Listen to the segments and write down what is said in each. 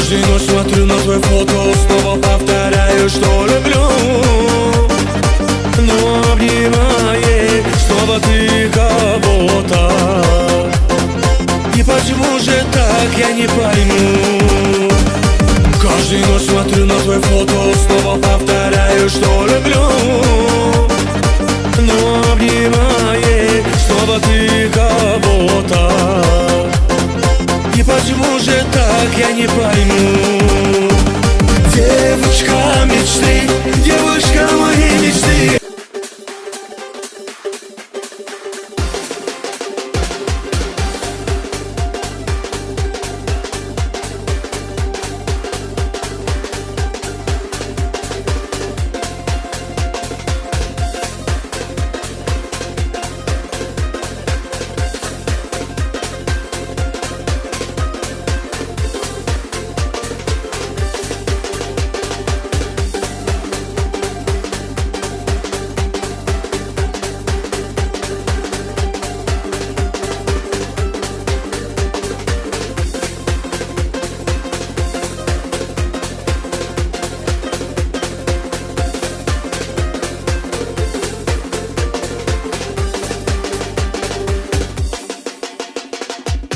Каждую ночь смотрю на твое фото, снова повторяю, что люблю. Но обнимает снова ты кого-то. И почему же так, я не пойму. Каждую ночь смотрю на твое фото, снова повторяю, что люблю. Но обнимает снова ты кого-то. И почему же так, я не пойму. Девочка мечты, девушка моей мечты.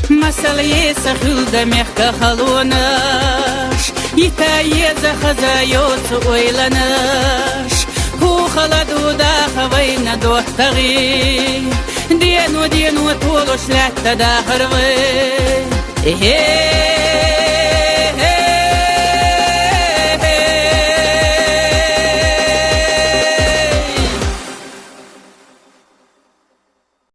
Масале сахилда мягко холонаш, и таеца хазается ойланаш. У холоду дахавай на доктори, дену толуш лятта дахарвай.